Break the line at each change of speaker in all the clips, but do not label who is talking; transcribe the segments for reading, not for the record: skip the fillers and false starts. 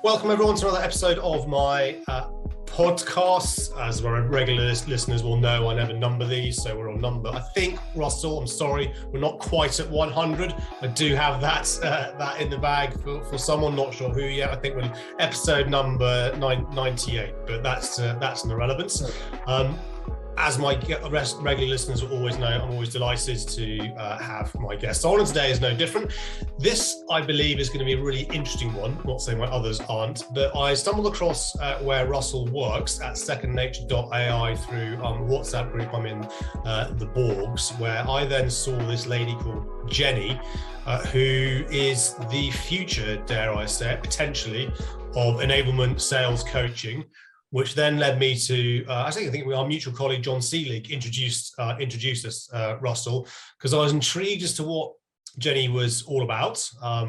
Welcome everyone to another episode of my podcast. As our regular listeners will know, I never number these, so we're on number, I think, Russell, I'm sorry, we're not quite at 100. I do have that in the bag for someone, not sure who yet. I think we're episode number 98, but that's an irrelevance. As my regular listeners will always know, I'm always delighted to have my guests on, and today is no different. This, I believe, is going to be a really interesting one. I'm not saying my others aren't, but I stumbled across where Russell works at secondnature.ai through WhatsApp group I'm in, the Borgs, where I then saw this lady called Jenny, who is the future, dare I say, potentially, of enablement sales coaching, which then led me to, I think our mutual colleague, John Seelig, introduced us, Russell, because I was intrigued as to what Jenny was all about,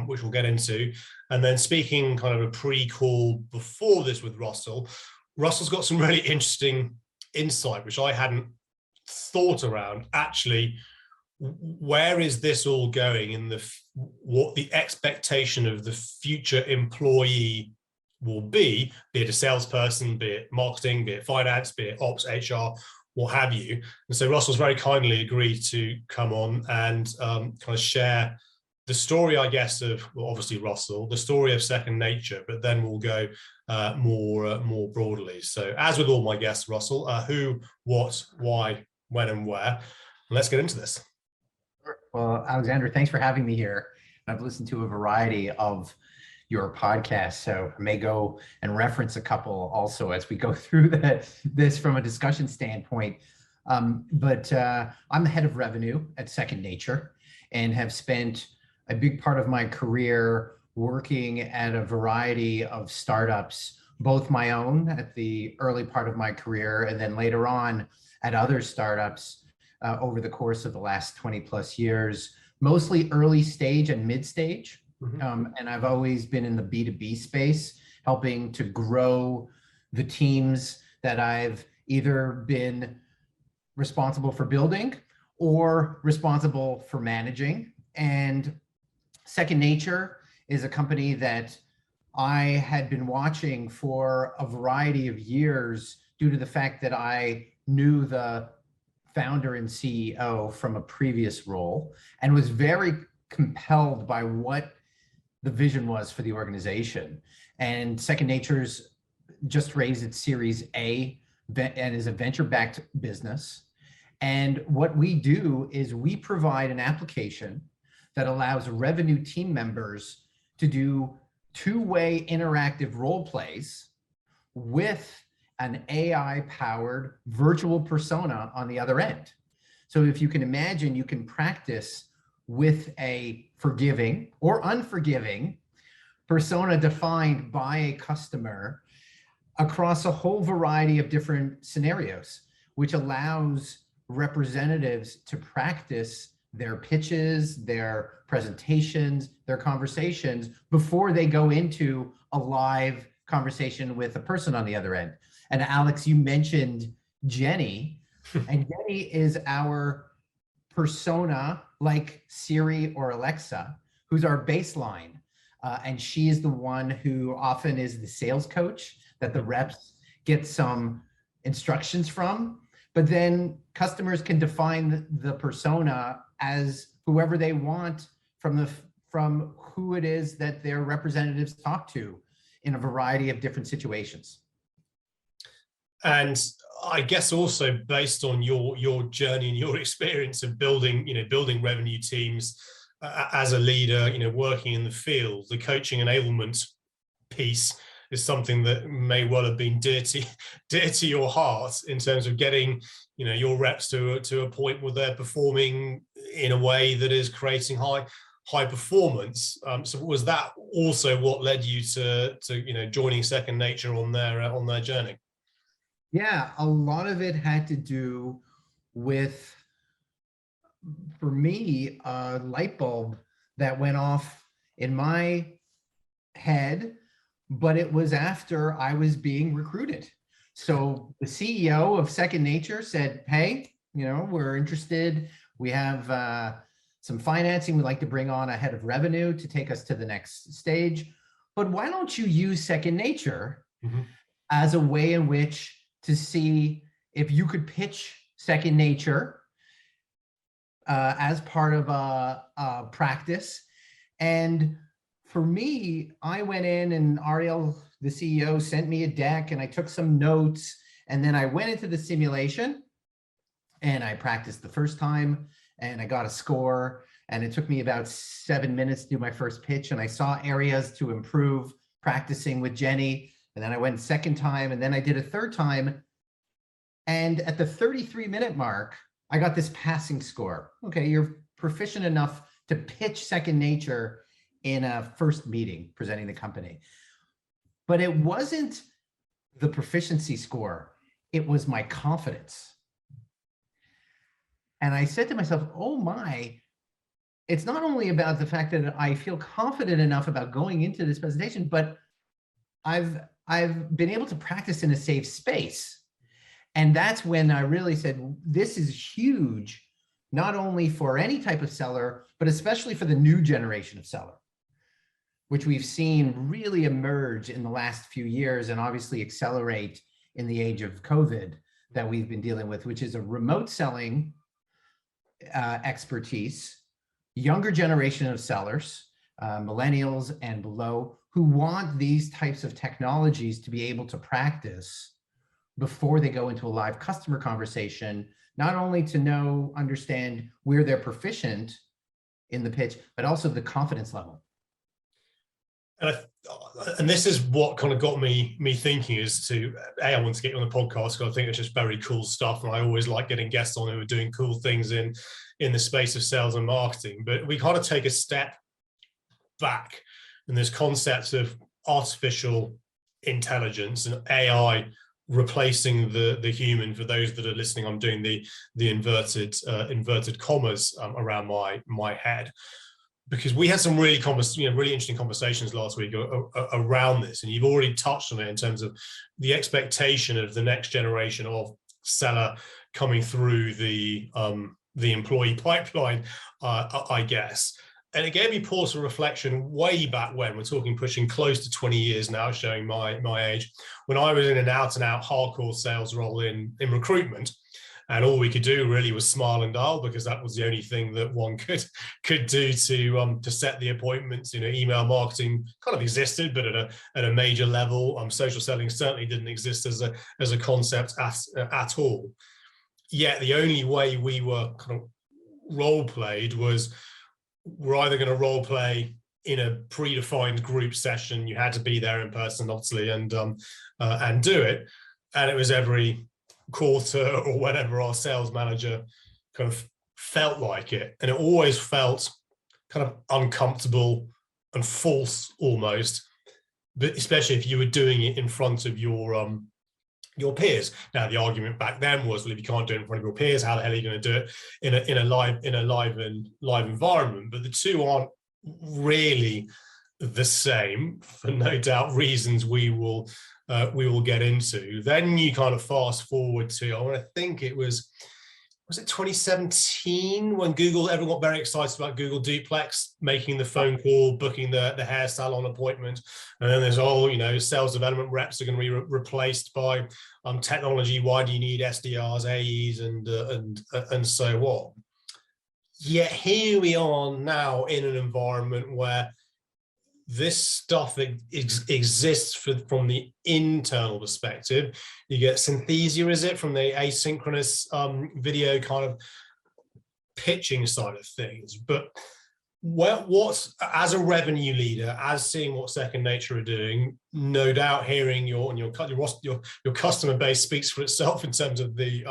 which we'll get into. And then speaking kind of a pre-call before this with Russell's got some really interesting insight, which I hadn't thought around. Actually, where is this all going in what the expectation of the future employee will be it a salesperson, be it marketing, be it finance, be it ops, HR, what have you. And so Russell's very kindly agreed to come on and kind of share the story, I guess, of, well, obviously Russell, the story of Second Nature, but then we'll go more broadly. So as with all my guests, Russell, who, what, why, when, and where. And let's get into this.
Well, Alexander, thanks for having me here. I've listened to a variety of your podcast, so I may go and reference a couple also as we go through this from a discussion standpoint. But I'm the head of revenue at Second Nature and have spent a big part of my career working at a variety of startups, both my own at the early part of my career and then later on at other startups over the course of the last 20 plus years, mostly early stage and mid stage. And I've always been in the B2B space, helping to grow the teams that I've either been responsible for building or responsible for managing. And Second Nature is a company that I had been watching for a variety of years due to the fact that I knew the founder and CEO from a previous role and was very compelled by what the vision was for the organization. And Second Nature's just raised its Series A and is a venture-backed business. And what we do is we provide an application that allows revenue team members to do two-way interactive role plays with an AI-powered virtual persona on the other end. So if you can imagine, you can practice with a forgiving or unforgiving persona defined by a customer across a whole variety of different scenarios, which allows representatives to practice their pitches, their presentations, their conversations before they go into a live conversation with a person on the other end. And Alex, you mentioned Jenny, and Jenny is our persona like Siri or Alexa, who's our baseline. And she is the one who often is the sales coach that the reps get some instructions from. But then customers can define the persona as whoever they want from who it is that their representatives talk to in a variety of different situations.
And I guess also based on your journey and your experience of building revenue teams as a leader, working in the field, the coaching enablement piece is something that may well have been dear to your heart in terms of getting, your reps to a point where they're performing in a way that is creating high performance. So was that also what led you to joining Second Nature on their journey?
Yeah, a lot of it had to do with, for me, a light bulb that went off in my head, but it was after I was being recruited. So the CEO of Second Nature said, hey, we're interested. We have some financing. We'd like to bring on a head of revenue to take us to the next stage. but why don't you use second nature
Mm-hmm.
as a way in which to see if you could pitch second nature as part of a practice. And for me, I went in and Ariel, the CEO, sent me a deck and I took some notes, and then I went into the simulation and I practiced the first time and I got a score, and it took me about 7 minutes to do my first pitch, and I saw areas to improve practicing with Jenny. And then I went second time, and then I did a third time. And at the 33-minute mark, I got this passing score. Okay, you're proficient enough to pitch second nature in a first meeting presenting the company. But it wasn't the proficiency score, it was my confidence. And I said to myself, oh my, it's not only about the fact that I feel confident enough about going into this presentation, but I've been able to practice in a safe space. And that's when I really said, this is huge, not only for any type of seller, but especially for the new generation of seller, which we've seen really emerge in the last few years and obviously accelerate in the age of COVID that we've been dealing with, which is a remote selling expertise, younger generation of sellers, millennials and below, who want these types of technologies to be able to practice before they go into a live customer conversation, not only to understand where they're proficient in the pitch, but also the confidence level.
And this is what kind of got me thinking is to, I want to get you on the podcast because I think it's just very cool stuff. And I always like getting guests on who are doing cool things in the space of sales and marketing. But we kind of take a step back in this concept of artificial intelligence and AI replacing the human. For those that are listening, I'm doing the inverted commas around my head, because we had some really interesting conversations last week around this, and you've already touched on it in terms of the expectation of the next generation of seller coming through the employee pipeline, I guess. And it gave me pause for reflection way back when, we're talking pushing close to 20 years now, showing my age, when I was in an out-and-out hardcore sales role in recruitment. And all we could do really was smile and dial, because that was the only thing that one could do to set the appointments. Email marketing kind of existed, but at a major level. Social selling certainly didn't exist as a concept at all. Yet the only way we were kind of role played was, we're either going to role play in a predefined group session. You had to be there in person, obviously, and do it. And it was every quarter or whenever our sales manager kind of felt like it. And it always felt kind of uncomfortable and false almost, but especially if you were doing it in front of your peers. Now, the argument back then was, well, if you can't do it in front of your peers, how the hell are you going to do it in a live environment? But the two aren't really the same, for no doubt reasons we will get into. Then you kind of fast forward to, I think it was it 2017 when everyone got very excited about Google Duplex, making the phone call, booking the hair salon appointment. And then there's all, sales development reps are going to be replaced by technology. Why do you need SDRs, AEs, and so on? Yet here we are now in an environment where this stuff exists from the internal perspective. You get Synthesia, is it, from the asynchronous video kind of pitching side of things. But what's, as a revenue leader, as seeing what Second Nature are doing, no doubt hearing your customer base speaks for itself in terms of the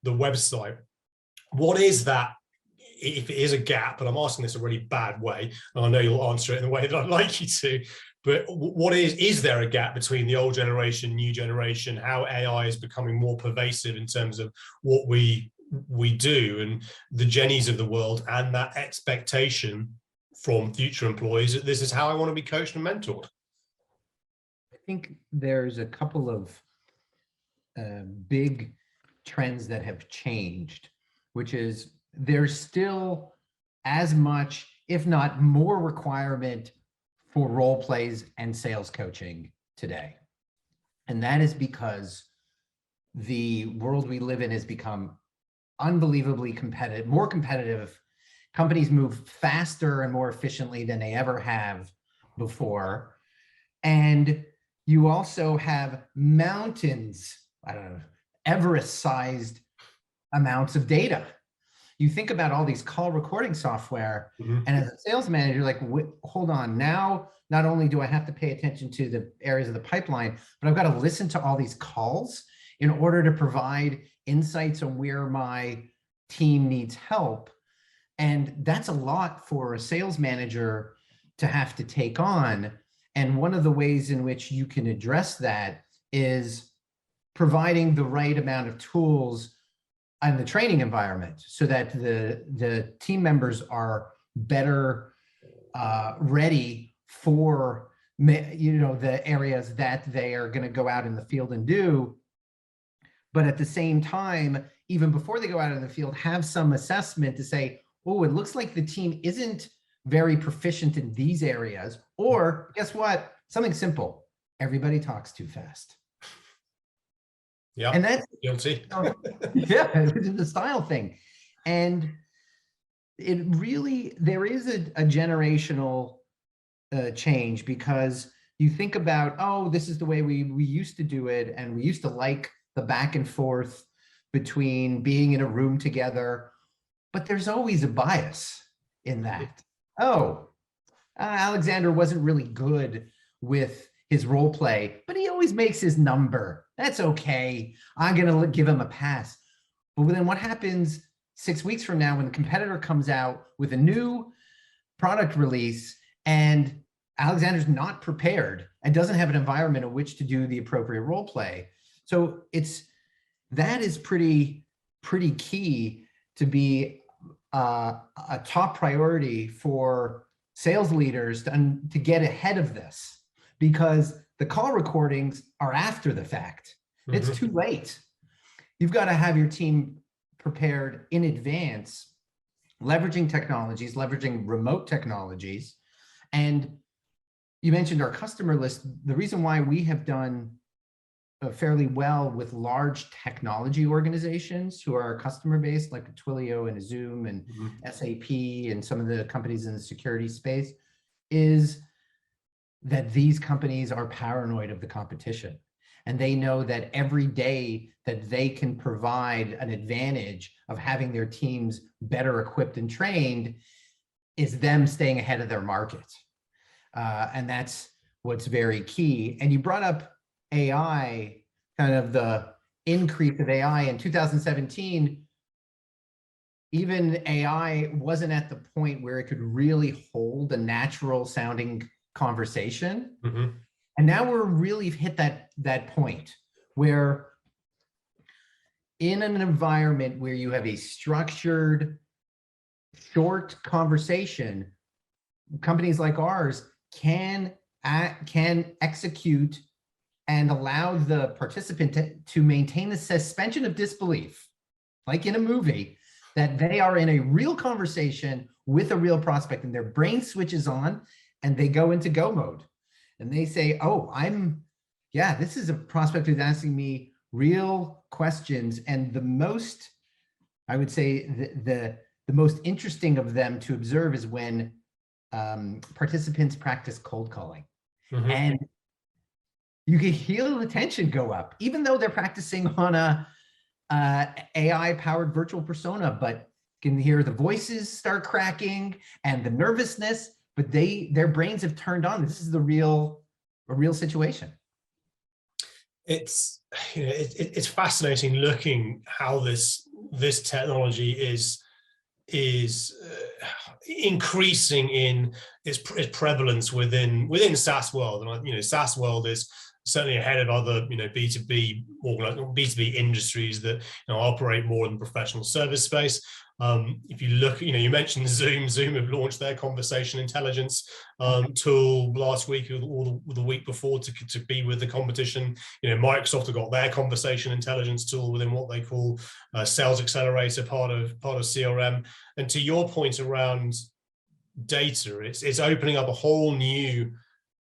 website. What is that? If it is a gap, and I'm asking this a really bad way, and I know you'll answer it in the way that I'd like you to, but what is there a gap between the old generation, new generation, how AI is becoming more pervasive in terms of what we do, and the Jennies of the world, and that expectation from future employees that this is how I want to be coached and mentored?
I think there's a couple of big trends that have changed, which is there's still as much, if not more, requirement for role plays and sales coaching today. And that is because the world we live in has become unbelievably competitive, more competitive. Companies move faster and more efficiently than they ever have before. And you also have mountains, I don't know, Everest-sized amounts of data. You think about all these call recording software, and as a sales manager, like, hold on, now not only do I have to pay attention to the areas of the pipeline, but I've got to listen to all these calls in order to provide insights on where my team needs help. And that's a lot for a sales manager to have to take on. And one of the ways in which you can address that is providing the right amount of tools in the training environment so that the team members are better ready for the areas that they are going to go out in the field and do. But at the same time, even before they go out in the field, have some assessment to say, oh, it looks like the team isn't very proficient in these areas. Or guess what? Something simple. Everybody talks too fast.
Yeah,
and that's
guilty.
Yeah, it's a style thing. And it really, there is a generational change, because you think about, oh, this is the way we used to do it. And we used to like the back and forth between being in a room together, but there's always a bias in that. Oh, Alexander wasn't really good with his role play, but he always makes his number. That's okay. I'm going to give him a pass. But then what happens 6 weeks from now when the competitor comes out with a new product release and Alexander's not prepared and doesn't have an environment in which to do the appropriate role play? So that is pretty key to be a top priority for sales leaders to get ahead of this, because the call recordings are after the fact. It's too late. You've got to have your team prepared in advance, leveraging technologies, leveraging remote technologies. And you mentioned our customer list. The reason why we have done fairly well with large technology organizations who are our customer base, like a Twilio and a Zoom and SAP and some of the companies in the security space, is that these companies are paranoid of the competition. And they know that every day that they can provide an advantage of having their teams better equipped and trained is them staying ahead of their market. And that's what's very key. And you brought up AI, kind of the increase of AI in 2017. Even AI wasn't at the point where it could really hold a natural sounding conversation. And now we're really hit that point where in an environment where you have a structured, short conversation, companies like ours can execute and allow the participant to maintain the suspension of disbelief, like in a movie, that they are in a real conversation with a real prospect and their brain switches on and they go into go mode. And they say, oh, this is a prospect who's asking me real questions. And the most, I would say, the most interesting of them to observe is when participants practice cold calling. And you can feel the tension go up, even though they're practicing on a AI-powered virtual persona, but you can hear the voices start cracking and the nervousness, but their brains have turned on. This is a real situation.
It's it's fascinating looking how this technology is increasing in its prevalence within SaaS world. And SaaS world is certainly ahead of other B2B B2B industries that operate more in the professional service space. If you look, you mentioned Zoom have launched their conversation intelligence tool last week or the week before to be with the competition. Microsoft have got their conversation intelligence tool within what they call Sales Accelerator, part of CRM. And to your point around data, it's opening up a whole new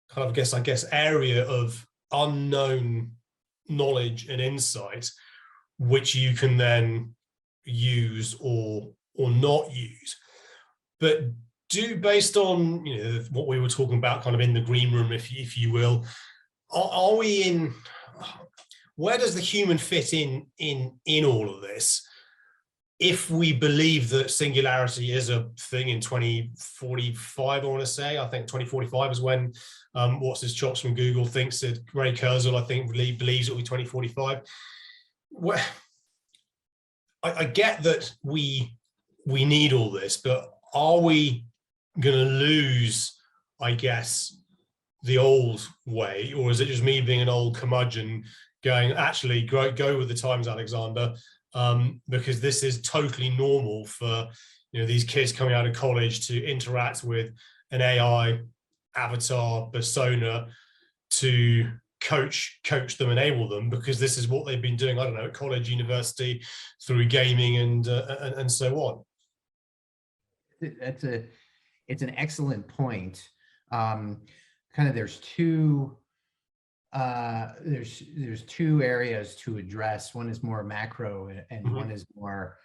kind of, I guess, area of unknown knowledge and insight, which you can then use or not use. But based on what we were talking about, kind of in the green room, if you will, are we in? Where does the human fit in all of this? If we believe that singularity is a thing in 2045, I want to say, I think 2045 is when what's his chops from Google thinks that Ray Kurzweil, I think, believes it will be 2045. Well, I get that we need all this, but are we going to lose, I guess, the old way, or is it just me being an old curmudgeon going, actually, go with the times, Alexander, because this is totally normal for these kids coming out of college to interact with an AI avatar persona to coach them, enable them, because this is what they've been doing, I don't know, at college, university, through gaming and so on.
It's an excellent point. Kind of there's two areas to address. One is more macro, and one is more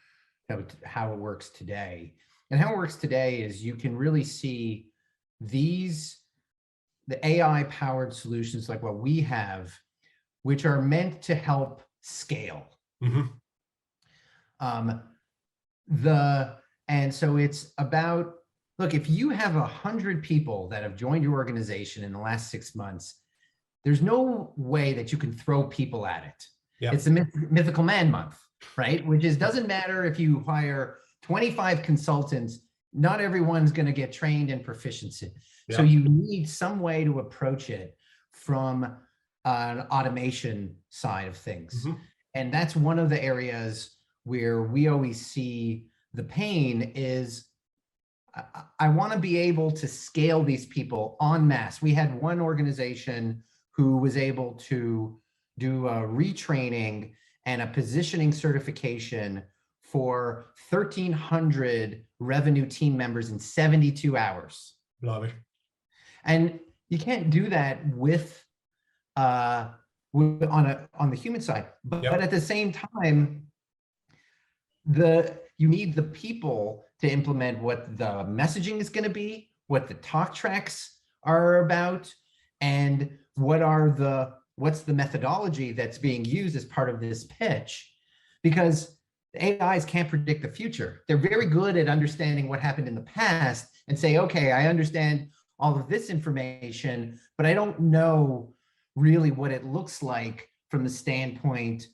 how it works today. And how it works today is you can really see the AI powered solutions like what we have, which are meant to help scale. And so it's about, look, if you have 100 people that have joined your organization in the last 6 months, there's no way that you can throw people at it. Yep. It's the mythical man month, right? Which is, doesn't matter if you hire 25 consultants, not everyone's going to get trained in proficiency. Yep. So you need some way to approach it from an automation side of things. And that's one of the areas where we always see the pain is, I want to be able to scale these people en masse. We had one organization who was able to do a retraining and a positioning certification for 1,300 revenue team members in 72 hours.
Love it.
And you can't do that on the human side, but at the same time, you need the people to implement what the messaging is going to be, what the talk tracks are about, and what's the methodology that's being used as part of this pitch. Because the AIs can't predict the future. They're very good at understanding what happened in the past and say, okay, I understand all of this information, but I don't know really what it looks like from the standpoint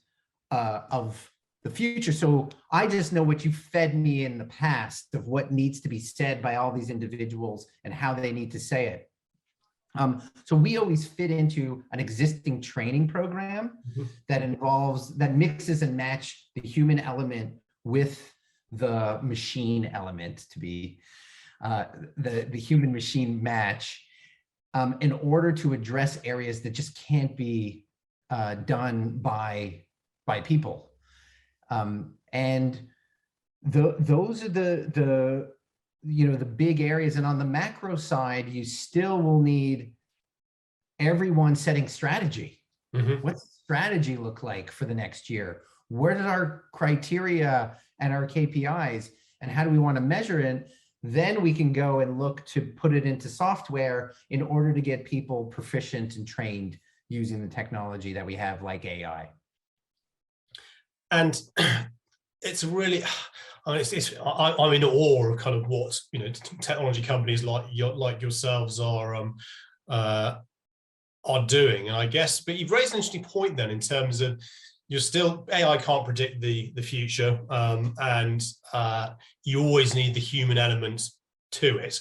of the future. So I just know what you fed me in the past of what needs to be said by all these individuals and how they need to say it. So we always fit into an existing training program that mixes and match the human element with the machine element to be the human machine match in order to address areas that just can't be done by people. And those are the big areas. And on the macro side, you still will need everyone setting strategy. What's the strategy look like for the next year? What are our criteria and our KPIs, and how do we want to measure it? Then we can go and look to put it into software in order to get people proficient and trained using the technology that we have, like AI.
And it's really, I'm in awe of kind of what technology companies like yourselves are doing. And I guess, but you've raised an interesting point then in terms of AI can't predict the future, and you always need the human element to it.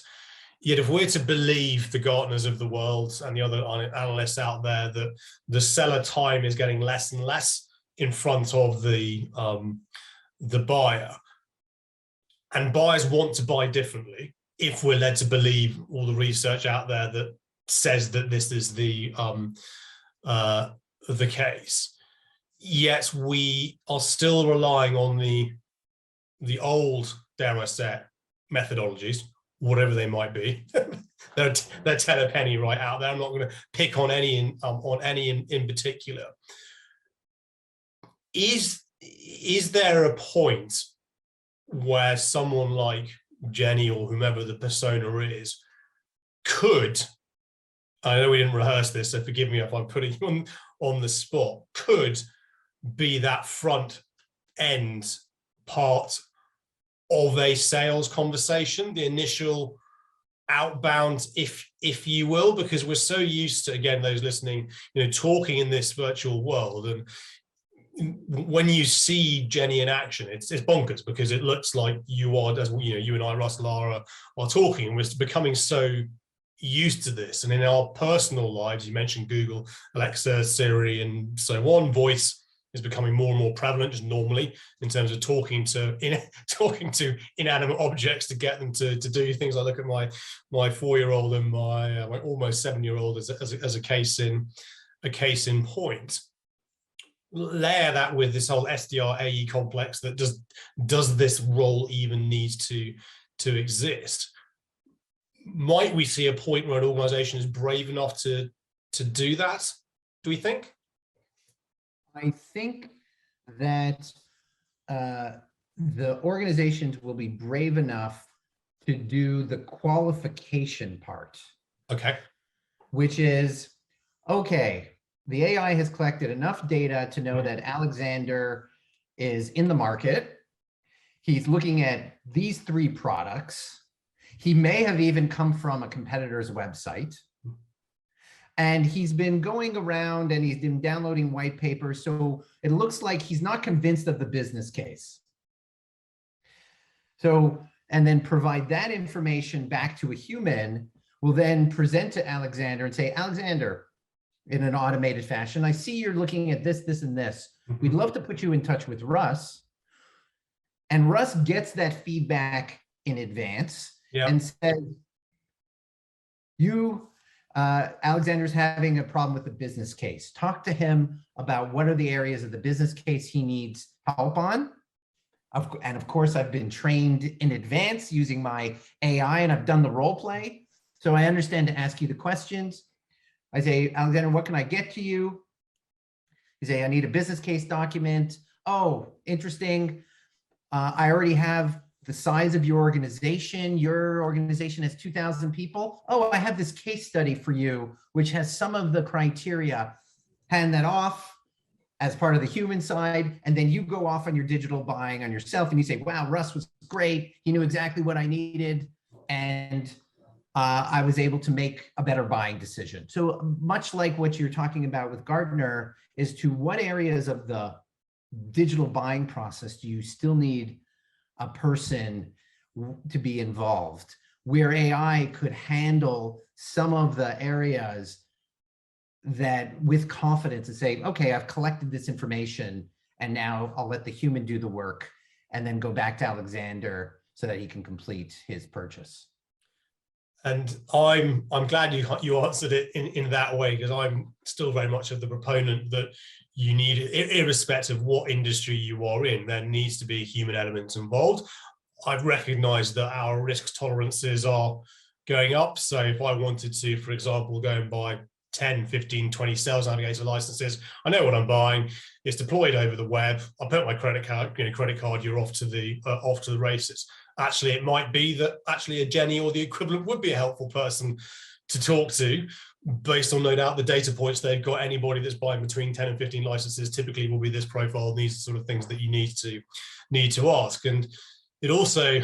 Yet if we're to believe the Gartners of the world and the other analysts out there that the seller time is getting less and less in front of the buyer, and buyers want to buy differently, if we're led to believe all the research out there that says that this is the case, yet we are still relying on the old, dare I say, methodologies, whatever they might be. they're 10 a penny right out there. I'm not going to pick on any in particular. Is there a point where someone like Jenny or whomever the persona is could, I know we didn't rehearse this, so forgive me if I'm putting you on the spot, could be that front end part of a sales conversation, the initial outbound, if you will, because we're so used to, again, those listening, talking in this virtual world, and when you see Jenny in action, it's bonkers, because it looks like you are, as you and I, Russell, are talking, and we're becoming so used to this. And in our personal lives, you mentioned Google, Alexa, Siri, and so on. Voice is becoming more and more prevalent, just normally, in terms of talking to inanimate objects to get them to do things. I look at my 4-year-old and my almost 7-year-old as a case in point. Layer that with this whole SDR AE complex that does this role even need to exist? Might we see a point where an organization is brave enough to do that? Do we think?
I think that the organizations will be brave enough to do the qualification part.
Okay.
Which is, okay, the AI has collected enough data to know that Alexander is in the market. He's looking at these 3 products. He may have even come from a competitor's website. And he's been going around and he's been downloading white papers. So it looks like he's not convinced of the business case. So, and then provide that information back to a human, will then present to Alexander and say, Alexander, in an automated fashion, I see you're looking at this, this, and this. We'd love to put you in touch with Russ. And Russ gets that feedback in advance and says, Alexander's having a problem with the business case. Talk to him about what are the areas of the business case he needs help on. And of course, I've been trained in advance using my AI, and I've done the role play. So I understand to ask you the questions. I say, Alexander, what can I get to you? You say, I need a business case document. Oh, interesting. I already have the size of your organization. Your organization has 2,000 people. Oh, I have this case study for you, which has some of the criteria. Hand that off as part of the human side. And then you go off on your digital buying on yourself and you say, wow, Russ was great. He knew exactly what I needed. And I was able to make a better buying decision. So much like what you're talking about with Gartner, is to what areas of the digital buying process do you still need a person to be involved, where AI could handle some of the areas that with confidence and say, okay, I've collected this information and now I'll let the human do the work and then go back to Alexander so that he can complete his purchase.
And I'm glad you answered it in that way, because I'm still very much of the proponent that you need, irrespective of what industry you are in, there needs to be a human element involved. I've recognized that our risk tolerances are going up. So if I wanted to, for example, go and buy 10, 15, 20 sales navigator licenses, I know what I'm buying. It's deployed over the web. I put my credit card, you're off to the races. Actually, it might be that actually a Jenny or the equivalent would be a helpful person to talk to, based on no doubt the data points they've got. Anybody that's buying between 10 and 15 licenses typically will be this profile. These are sort of things that you need to ask. And it also,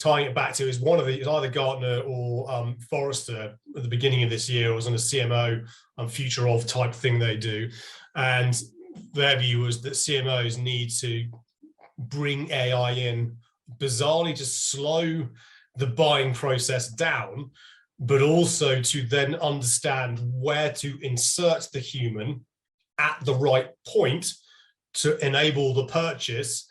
tying it back to, is either Gartner or Forrester at the beginning of this year was on a CMO future of type thing they do. And their view was that CMOs need to bring AI in, bizarrely to slow the buying process down, but also to then understand where to insert the human at the right point to enable the purchase,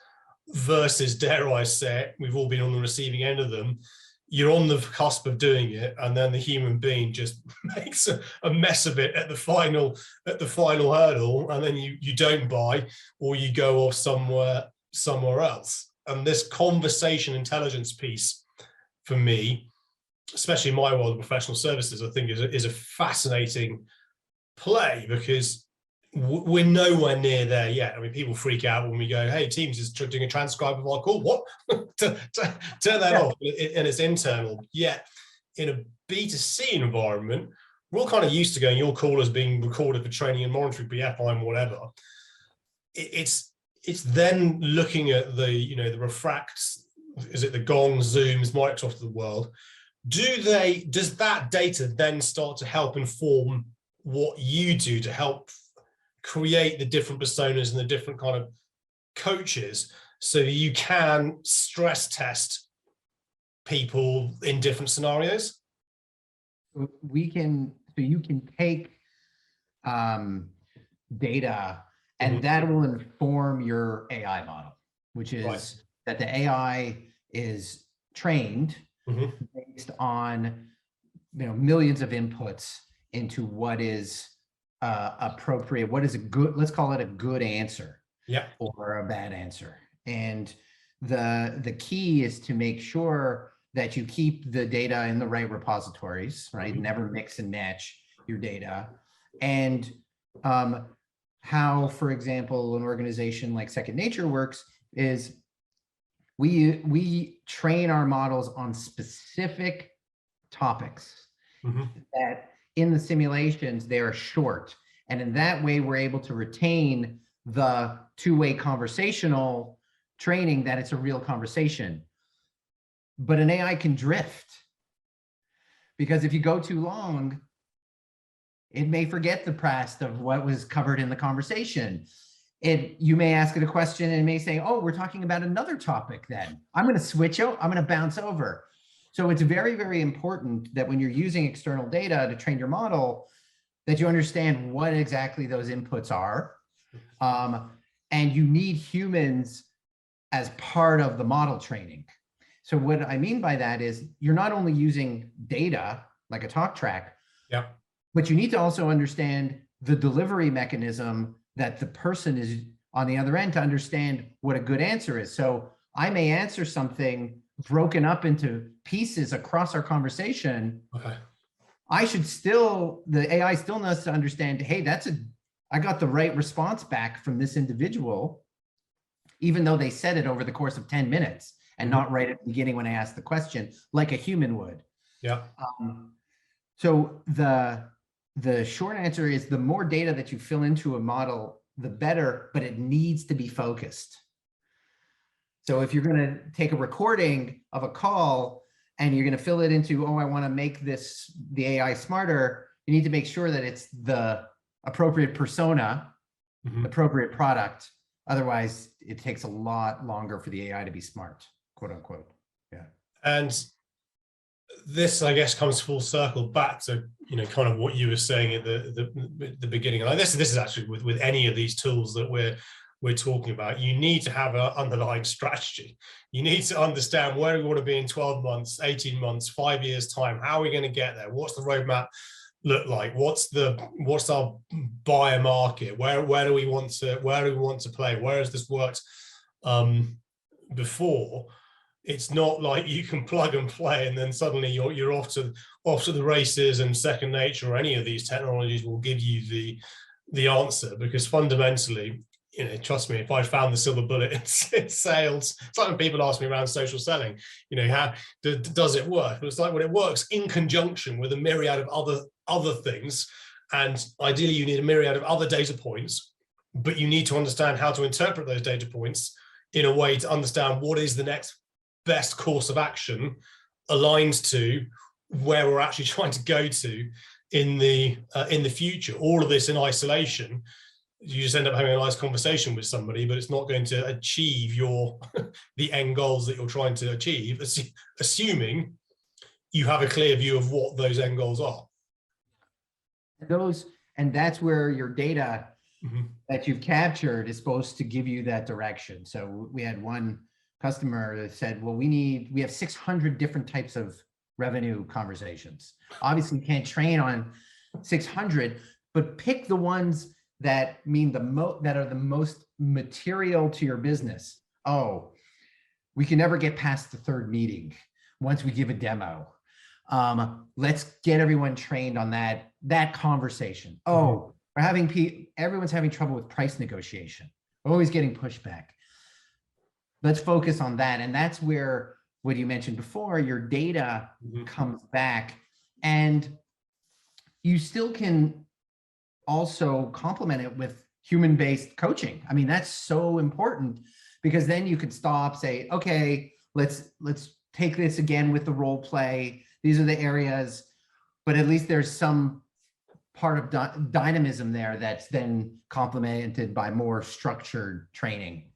versus, dare I say it, we've all been on the receiving end of them, you're on the cusp of doing it and then the human being just makes a mess of it at the final hurdle, and then you don't buy, or you go off somewhere else. And this conversation intelligence piece, for me, especially in my world of professional services, I think is a fascinating play, because we're nowhere near there yet. I mean, people freak out when we go, hey, Teams is doing a transcribe of our call. What? Turn that off. And it's internal. Yet in a B2C environment, we're all kind of used to going, your call is being recorded for training and monitoring, BFI and whatever. It's then looking at the, the Refracts, is it the Gongs, Zooms, Microsoft of the world? Does that data then start to help inform what you do to help create the different personas and the different kind of coaches, so you can stress test people in different scenarios?
So you can take data, and that will inform your AI model, which is that the AI is trained based on millions of inputs into what is appropriate, what is a good, let's call it a good answer, or a bad answer. And the key is to make sure that you keep the data in the right repositories, right? Never mix and match your data. And how, for example, an organization like Second Nature works is we train our models on specific topics that in the simulations, they are short. And in that way, we're able to retain the two-way conversational training, that it's a real conversation. But an AI can drift, because if you go too long, it may forget the past of what was covered in the conversation. You may ask it a question and it may say, oh, we're talking about another topic then. I'm going to switch out, I'm going to bounce over. So it's very, very important that when you're using external data to train your model, that you understand what exactly those inputs are. And you need humans as part of the model training. So what I mean by that is you're not only using data like a talk track, but you need to also understand the delivery mechanism that the person is on the other end to understand what a good answer is. So I may answer something broken up into pieces across our conversation. I should the AI still knows to understand, hey, I got the right response back from this individual, even though they said it over the course of 10 minutes and not right at the beginning when I asked the question, like a human would. So the short answer is the more data that you fill into a model, the better, but it needs to be focused. So if you're going to take a recording of a call and you're going to fill it into, oh, I want to make the AI smarter, you need to make sure that it's the appropriate persona, appropriate product. Otherwise, it takes a lot longer for the AI to be smart, quote unquote.
And this, I guess, comes full circle back to kind of what you were saying at the beginning. And this is actually with any of these tools that we're talking about. You need to have an underlying strategy. You need to understand where we want to be in 12 months, 18 months, 5 years time. How are we going to get there? What's the roadmap look like? What's our buyer market? Where do we want to play? Where has this worked before? It's not like you can plug and play and then suddenly you're off to the races, and Second Nature or any of these technologies will give you the answer, because fundamentally, trust me, if I found the silver bullet in sales, it's like when people ask me around social selling, how does it work? It's like when it works in conjunction with a myriad of other things, and ideally you need a myriad of other data points, but you need to understand how to interpret those data points in a way to understand what is the next best course of action aligns to where we're actually trying to go to in the future. All of this in isolation, you just end up having a nice conversation with somebody, but it's not going to achieve the end goals that you're trying to achieve, assuming you have a clear view of what those end goals are.
And that's where your data that you've captured is supposed to give you that direction. So we had one customer that said, well, we have 600 different types of revenue conversations. Obviously you can't train on 600, but pick the ones that mean that are the most material to your business. Oh, we can never get past the third meeting once we give a demo. Let's get everyone trained on that conversation. Oh, everyone's having trouble with price negotiation. We're always getting pushback. Let's focus on that. And that's where what you mentioned before, your data comes back, and you still can also complement it with human-based coaching. I mean, that's so important, because then you could stop, say, okay, let's take this again with the role play. These are the areas, but at least there's some part of dynamism there that's then complemented by more structured training.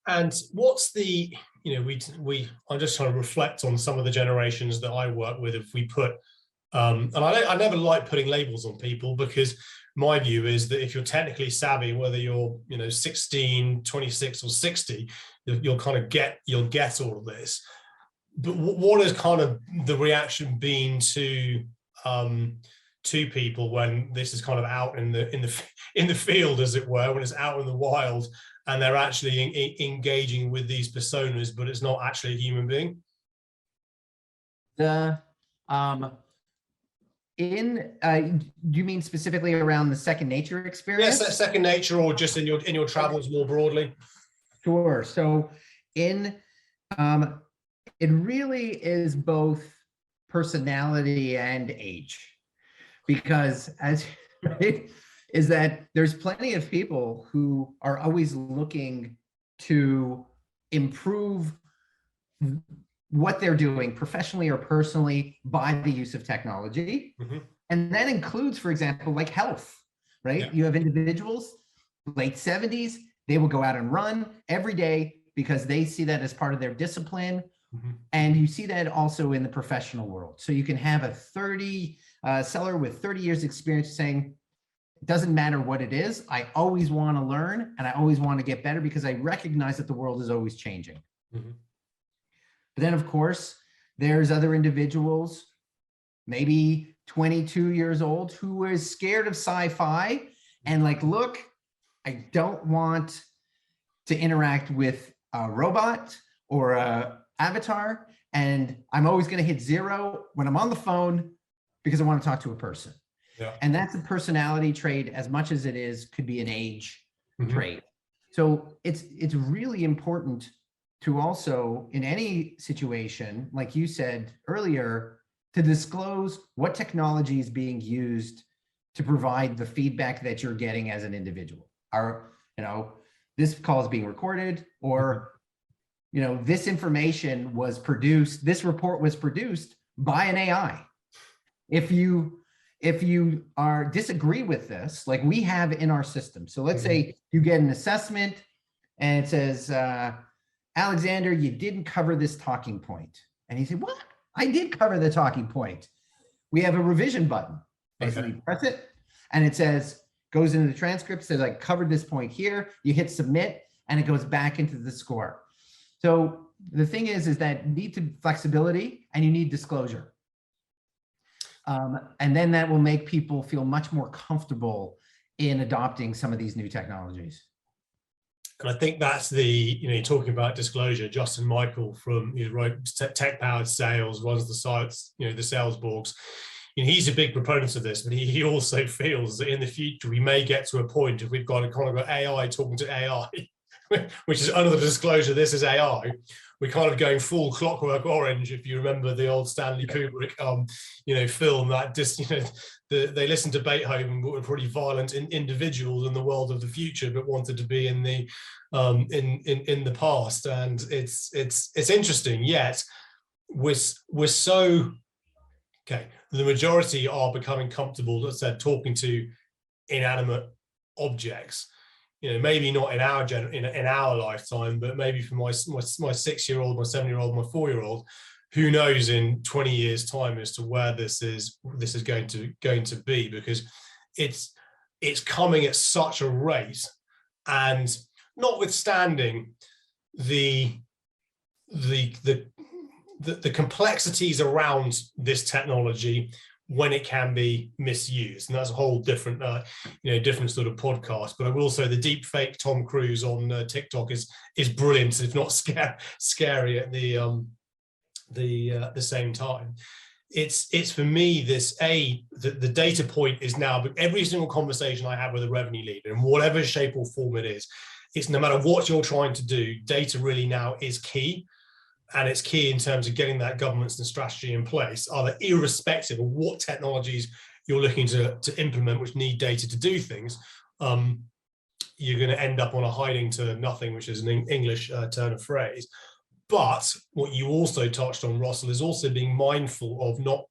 And what's the, I'm just trying to reflect on some of the generations that I work with. If we put, and I never like putting labels on people, because my view is that if you're technically savvy, whether you're 16, 26 or 60, you'll get all of this. But what has kind of the reaction been to people when this is kind of out in the field, as it were, when it's out in the wild and they're actually engaging with these personas, but it's not actually a human being?
Do you mean specifically around the second nature experience?
Yes, second nature, or just in your travels more broadly.
Sure. So it really is both personality and age, because is that there's plenty of people who are always looking to improve what they're doing professionally or personally by the use of technology. And that includes, for example, like health, right? Yeah. You have individuals, late 70s, they will go out and run every day because they see that as part of their discipline. And you see that also in the professional world. So you can have a seller with 30 years experience saying, it doesn't matter what it is, I always want to learn and I always want to get better because I recognize that the world is always changing. But then, of course, there's other individuals, maybe 22 years old, who is scared of sci-fi and like, look, I don't want to interact with a robot or a avatar, and I'm always going to hit 0 when I'm on the phone because I want to talk to a person. Yeah. And that's a personality trait as much as it could be an age trait. So it's really important to also, in any situation, like you said earlier, to disclose what technology is being used to provide the feedback that you're getting as an individual. This call is being recorded, or this information was produced, this report was produced by an AI. If you disagree with this, like we have in our system. So let's say you get an assessment and it says, Alexander, you didn't cover this talking point. And he said, what? I did cover the talking point. We have a revision button. Basically, press it, and it says, goes into the transcript, says I covered this point here. You hit submit, and it goes back into the score. So the thing is that you need flexibility and you need disclosure. And then that will make people feel much more comfortable in adopting some of these new technologies.
And I think that's you're talking about disclosure. Justin Michael from Tech Powered Sales runs the sites, the sales blogs. He's a big proponent of this, but he also feels that in the future we may get to a point if we've got AI talking to AI, which is under the disclosure, this is AI. We're kind of going full Clockwork Orange, if you remember the old Stanley Kubrick, film that they listened to Beethoven, but were pretty violent individuals in the world of the future, but wanted to be in the past. And it's interesting. Yet we're so okay. The majority are becoming comfortable, let's say, talking to inanimate objects. Maybe not in our lifetime, but maybe for my 6-year-old, my 7-year-old, my 4-year-old, who knows in 20 years' time as to where this is going to be, because it's coming at such a rate, and notwithstanding the complexities around this technology when it can be misused, and that's a whole different different sort of podcast. But I will say the deep fake Tom Cruise on TikTok is brilliant, if not scary at the same time. It's for me the data point is now, but every single conversation I have with a revenue leader in whatever shape or form it is, it's no matter what you're trying to do, data really now is key. And it's key in terms of getting that governance and strategy in place, either irrespective of what technologies you're looking to implement, which need data to do things. You're going to end up on a hiding to nothing, which is an English turn of phrase. But what you also touched on, Russell, is also being mindful of not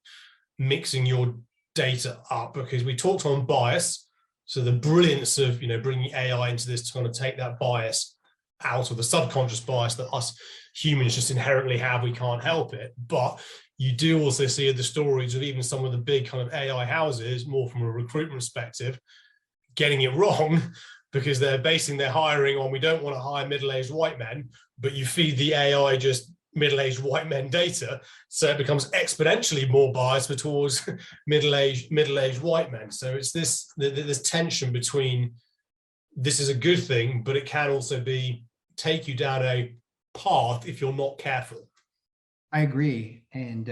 mixing your data up, because we talked on bias. So the brilliance of bringing AI into this to kind of take that bias out, of the subconscious bias that us humans just inherently have, we can't help it. But you do also see the stories of even some of the big kind of AI houses, more from a recruitment perspective, getting it wrong, because they're basing their hiring on, we don't want to hire middle-aged white men, but you feed the AI just middle-aged white men data, so it becomes exponentially more biased towards middle-aged white men. So it's this tension between, this is a good thing, but it can also take you down a path if you're not careful.
I agree. And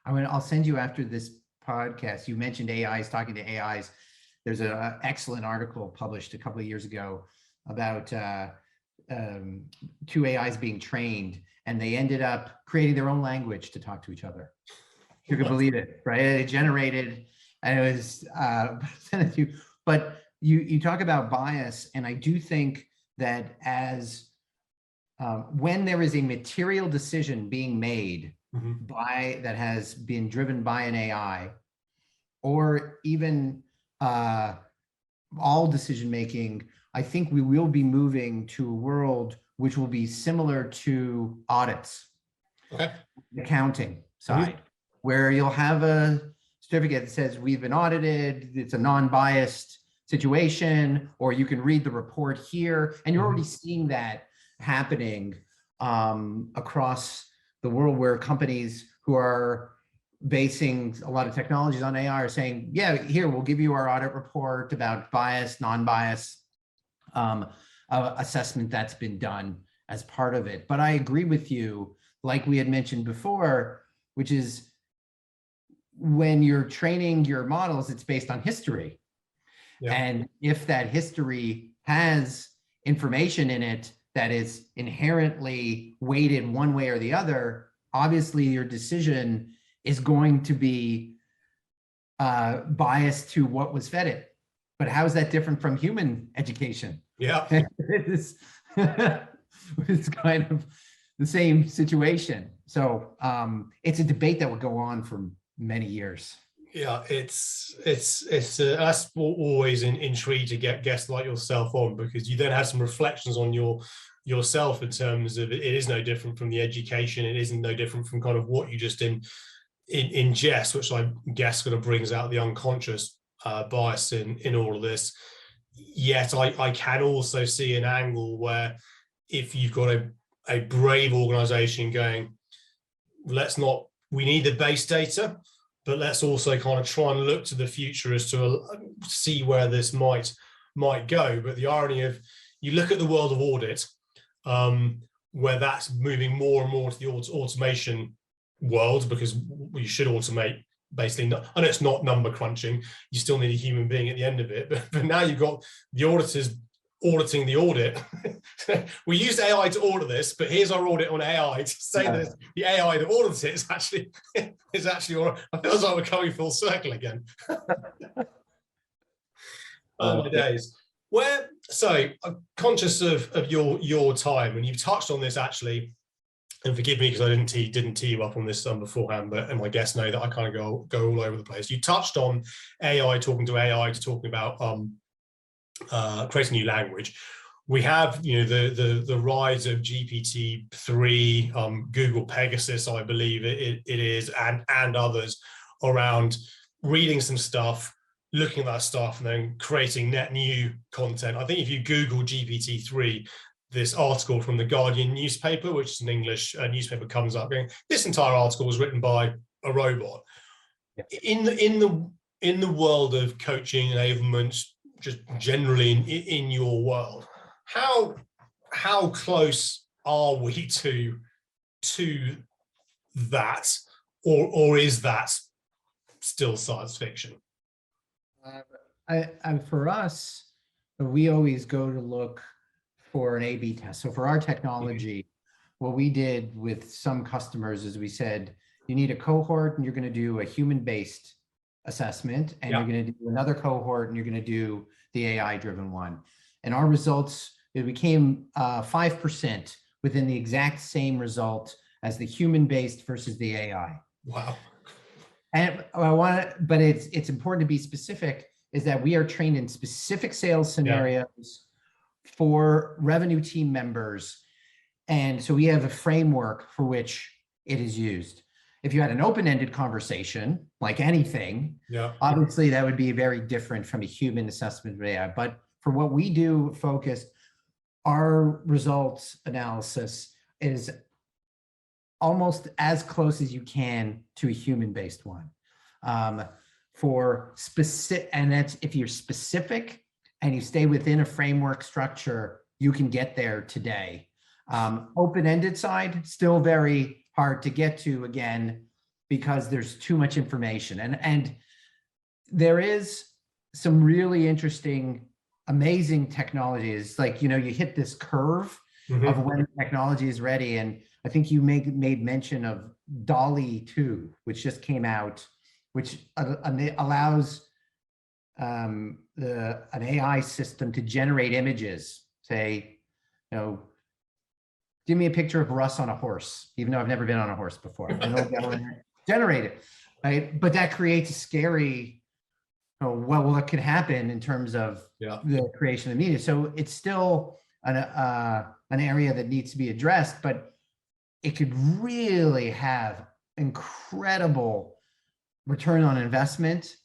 I'll send you, after this podcast, you mentioned AIs, talking to AIs. There's an excellent article published a couple of years ago about two AIs being trained, and they ended up creating their own language to talk to each other. You can believe it, right? It generated, and it was sent it to you. But you talk about bias, and I do think that as when there is a material decision being made that has been driven by an AI, or even all decision making, I think we will be moving to a world which will be similar to audits, accounting side, where you'll have a certificate that says we've been audited, it's a non-biased situation, or you can read the report here, and you're already seeing that happening across the world, where companies who are basing a lot of technologies on AI are saying, yeah, here, we'll give you our audit report about bias, non-bias assessment that's been done as part of it. But I agree with you, like we had mentioned before, which is when you're training your models, it's based on history. Yeah. And if that history has information in it that is inherently weighted one way or the other, obviously your decision is going to be biased to what was fed it. But how is that different from human education?
Yeah.
It's kind of the same situation. So it's a debate that would go on for many years.
Yeah, it's that's always intrigued to get guests like yourself on, because you then have some reflections on yourself in terms of it is no different from the education. It isn't no different from kind of what you just ingest, which I guess kind of brings out the unconscious bias in all of this. Yet I can also see an angle where if you've got a brave organization going, we need the base data, but let's also kind of try and look to the future as to see where this might go. But the irony of, you look at the world of audit, where that's moving more and more to the automation world, because we should automate basically. I know it's not number crunching, you still need a human being at the end of it, but now you've got the auditors auditing the audit. We used AI to audit this, but here's our audit on AI to say that the AI that audits it is actually all right. I feel like we're coming full circle again. Oh my days. So I'm conscious of your time, and you've touched on this actually, and forgive me because I didn't tee you up on this beforehand, but and my guests know that I kind of go all over the place. You touched on AI, talking to AI, to talking about creating new language. We have the rise of GPT-3, Google Pegasus, I believe it is, and others, around reading some stuff, looking at that stuff, and then creating net new content. I think if you Google GPT-3, this article from the Guardian newspaper, which is an English newspaper, comes up going, this entire article was written by a robot. Yeah. In the world of coaching, enablement, just generally in your world, how close are we to that, or is that still science fiction?
For us, we always go to look for an A/B test. So for our technology, what we did with some customers is we said, you need a cohort and you're going to do a human-based assessment, and you're going to do another cohort and you're going to do the AI-driven one. And our results, it became 5% within the exact same result as the human-based versus the AI.
Wow.
And but it's important to be specific, is that we are trained in specific sales scenarios for revenue team members. And so we have a framework for which it is used. If you had an open-ended conversation, like anything, obviously that would be very different from a human assessment of AI. But for what we do focused, our results analysis is almost as close as you can to a human-based one. For specific, and that's if you're specific and you stay within a framework structure, you can get there today. Open-ended side, still very hard to get to, again, because there's too much information. And there is some really interesting, amazing technologies. Like, you hit this curve of when technology is ready. And I think you made mention of DALL-E 2, which just came out, which allows an AI system to generate images. Say, give me a picture of Russ on a horse, even though I've never been on a horse before. And it'll generate it, right? But that creates a scary, what could happen in terms of the creation of media. So it's still an area that needs to be addressed, but it could really have incredible return on investment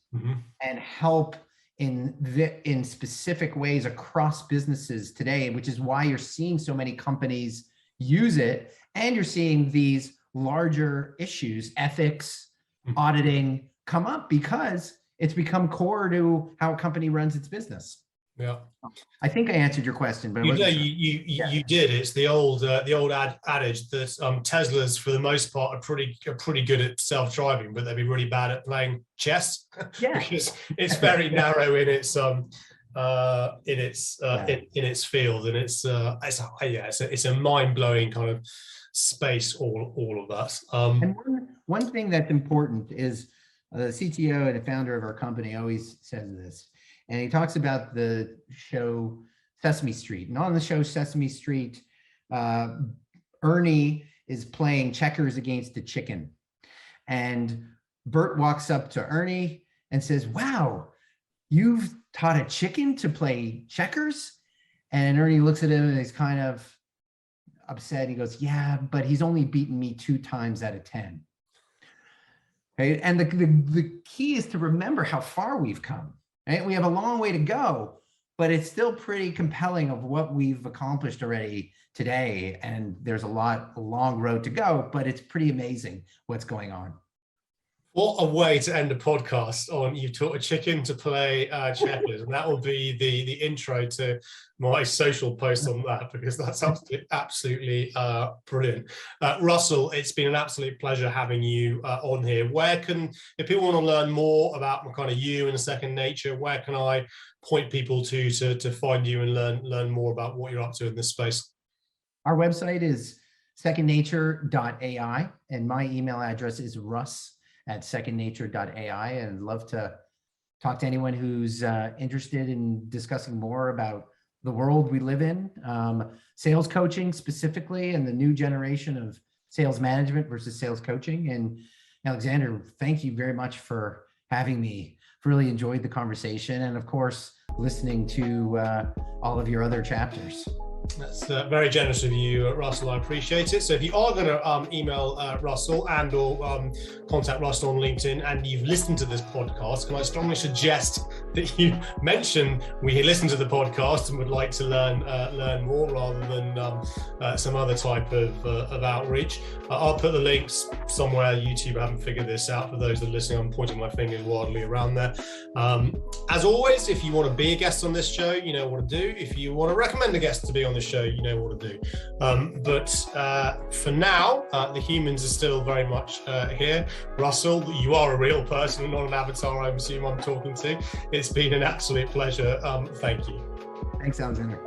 and help in specific ways across businesses today, which is why you're seeing so many companies use it, and you're seeing these larger issues, ethics, auditing come up, because it's become core to how a company runs its business.
Yeah,
I think I answered your question, but
you did. It's the old adage that Teslas, for the most part, are pretty good at self-driving, but they'd be really bad at playing chess because it's very narrow in its in its field, and it's a mind-blowing kind of space, all of that.
And one thing that's important is the CTO and the founder of our company always says this, and he talks about the show Sesame Street. And on the show Sesame Street, Ernie is playing checkers against a chicken, and Bert walks up to Ernie and says, "Wow, you've taught a chicken to play checkers?" And Ernie looks at him and he's kind of upset. He goes, "Yeah, but he's only beaten me 2 times out of 10. Okay, and the key is to remember how far we've come. Right? We have a long way to go, but it's still pretty compelling of what we've accomplished already today. And there's a long road to go, but it's pretty amazing what's going on.
What a way to end a podcast on "you taught a chicken to play checkers," and that will be the intro to my social post on that, because that's absolutely brilliant. Russell, it's been an absolute pleasure having you on here. If people want to learn more about kind of you and Second Nature, where can I point people to find you and learn more about what you're up to in this space?
Our website is secondnature.ai, and my email address is russ@secondnature.ai, and I'd love to talk to anyone who's interested in discussing more about the world we live in, sales coaching specifically, and the new generation of sales management versus sales coaching. And Alexander, thank you very much for having me. Really enjoyed the conversation, and of course, listening to all of your other chapters.
That's very generous of you, Russell. I appreciate it. So if you are going to email Russell and or contact Russell on LinkedIn, and you've listened to this podcast, can I strongly suggest that you mention we listened to the podcast and would like to learn more, rather than some other type of outreach. I'll put the links somewhere. YouTube haven't figured this out. For those that are listening, I'm pointing my fingers wildly around there. As always, if you want to be a guest on this show, you know what to do. If you want to recommend a guest to be on the show, you know what to do. But for now, the humans are still very much here. Russell, you are a real person, not an avatar, I assume I'm talking to. It's been an absolute pleasure. Thank you.
Thanks, Alexander.